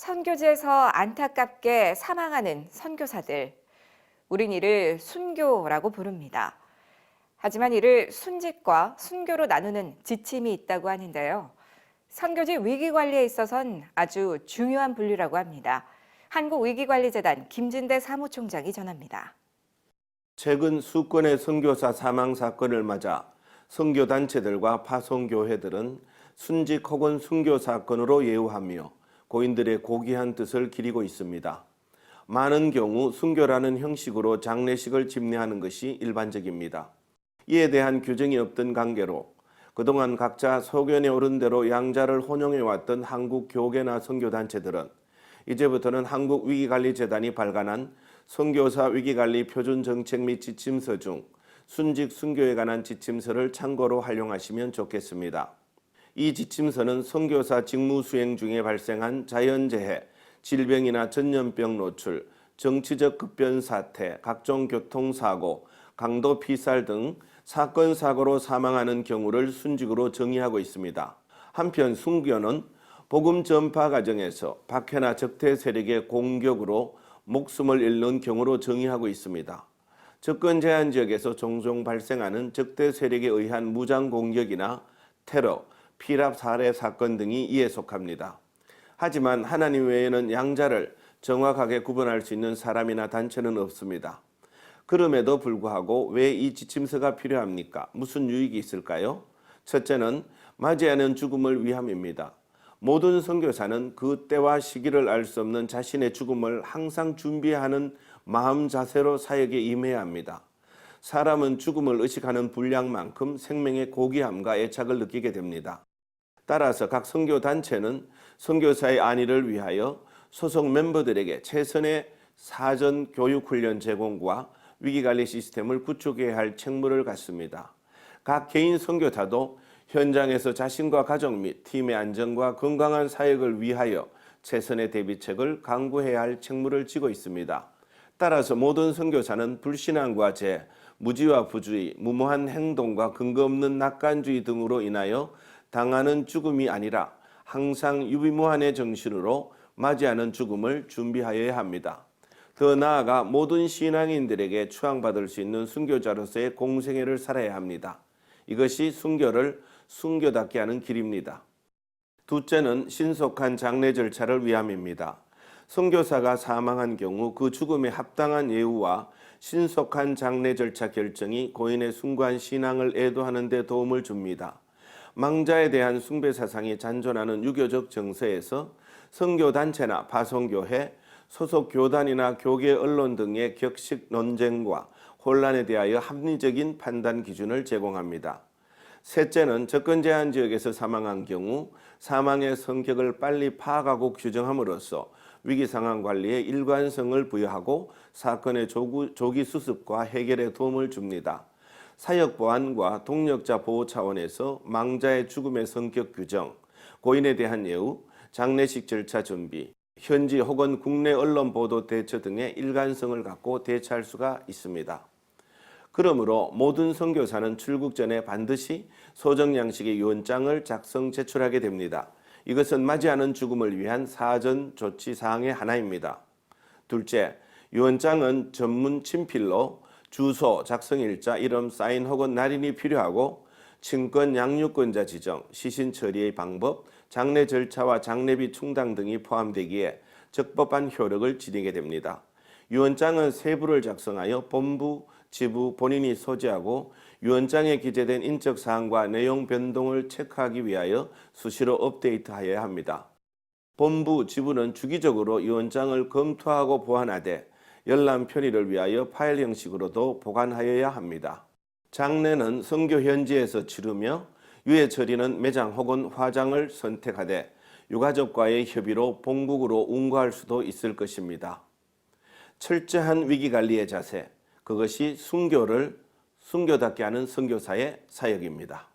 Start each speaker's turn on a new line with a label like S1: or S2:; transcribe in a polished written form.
S1: 선교지에서 안타깝게 사망하는 선교사들. 우린 이를 순교라고 부릅니다. 하지만 이를 순직과 순교로 나누는 지침이 있다고 하는데요. 선교지 위기관리에 있어선 아주 중요한 분류라고 합니다. 한국위기관리재단 김진대 사무총장이 전합니다.
S2: 최근 수건의 선교사 사망 사건을 맞아 선교단체들과 파송교회들은 순직 혹은 순교 사건으로 예우하며 고인들의 고귀한 뜻을 기리고 있습니다. 많은 경우 순교라는 형식으로 장례식을 집례하는 것이 일반적입니다. 이에 대한 규정이 없던 관계로 그동안 각자 소견에 오른 대로 양자를 혼용해왔던 한국 교계나 선교단체들은 이제부터는 한국위기관리재단이 발간한 선교사 위기관리 표준정책 및 지침서 중 순직 순교에 관한 지침서를 참고로 활용하시면 좋겠습니다. 이 지침서는 선교사 직무 수행 중에 발생한 자연재해, 질병이나 전염병 노출, 정치적 급변 사태, 각종 교통사고, 강도 피살 등 사건 사고로 사망하는 경우를 순직으로 정의하고 있습니다. 한편 순교는 복음 전파 과정에서 박해나 적대 세력의 공격으로 목숨을 잃는 경우로 정의하고 있습니다. 접근 제한 지역에서 종종 발생하는 적대 세력에 의한 무장 공격이나 테러, 피랍 살해 사건 등이 이에 속합니다. 하지만 하나님 외에는 양자를 정확하게 구분할 수 있는 사람이나 단체는 없습니다. 그럼에도 불구하고 왜 이 지침서가 필요합니까? 무슨 유익이 있을까요? 첫째는 맞이하는 죽음을 위함입니다. 모든 선교사는 그 때와 시기를 알 수 없는 자신의 죽음을 항상 준비하는 마음 자세로 사역에 임해야 합니다. 사람은 죽음을 의식하는 분량만큼 생명의 고귀함과 애착을 느끼게 됩니다. 따라서 각 선교단체는 선교사의 안위를 위하여 소속 멤버들에게 최선의 사전 교육훈련 제공과 위기관리 시스템을 구축해야 할 책무를 갖습니다. 각 개인 선교사도 현장에서 자신과 가족 및 팀의 안전과 건강한 사역을 위하여 최선의 대비책을 강구해야 할 책무를 지고 있습니다. 따라서 모든 선교사는 불신앙과 죄, 무지와 부주의, 무모한 행동과 근거 없는 낙관주의 등으로 인하여 당하는 죽음이 아니라 항상 유비무환의 정신으로 맞이하는 죽음을 준비하여야 합니다. 더 나아가 모든 신앙인들에게 추앙받을 수 있는 순교자로서의 공생애를 살아야 합니다. 이것이 순교를 순교답게 하는 길입니다. 둘째는 신속한 장례 절차를 위함입니다. 선교사가 사망한 경우 그 죽음에 합당한 예우와 신속한 장례 절차 결정이 고인의 숭고한 신앙을 애도하는 데 도움을 줍니다. 망자에 대한 숭배 사상이 잔존하는 유교적 정서에서 선교단체나 파송교회, 소속 교단이나 교계 언론 등의 격식 논쟁과 혼란에 대하여 합리적인 판단 기준을 제공합니다. 셋째는 접근 제한 지역에서 사망한 경우 사망의 성격을 빨리 파악하고 규정함으로써 위기 상황 관리에 일관성을 부여하고 사건의 조기 수습과 해결에 도움을 줍니다. 사역 보안과 동력자 보호 차원에서 망자의 죽음의 성격 규정, 고인에 대한 예우, 장례식 절차 준비, 현지 혹은 국내 언론 보도 대처 등의 일관성을 갖고 대처할 수가 있습니다. 그러므로 모든 선교사는 출국 전에 반드시 소정 양식의 유언장을 작성 제출하게 됩니다. 이것은 맞이하는 죽음을 위한 사전 조치 사항의 하나입니다. 둘째, 유언장은 전문 친필로 주소, 작성일자, 이름, 사인 혹은 날인이 필요하고 친권 양육권자 지정, 시신 처리의 방법, 장례 절차와 장례비 충당 등이 포함되기에 적법한 효력을 지니게 됩니다. 유언장은 세부를 작성하여 본부, 지부, 본인이 소지하고 유언장에 기재된 인적 사항과 내용 변동을 체크하기 위하여 수시로 업데이트하여야 합니다. 본부, 지부는 주기적으로 유언장을 검토하고 보완하되 열람 편의를 위하여 파일 형식으로도 보관하여야 합니다. 장례는 선교 현지에서 치르며 유해 처리는 매장 혹은 화장을 선택하되 유가족과의 협의로 본국으로 운구할 수도 있을 것입니다. 철저한 위기관리의 자세, 그것이 순교를 순교답게 하는 선교사의 사역입니다.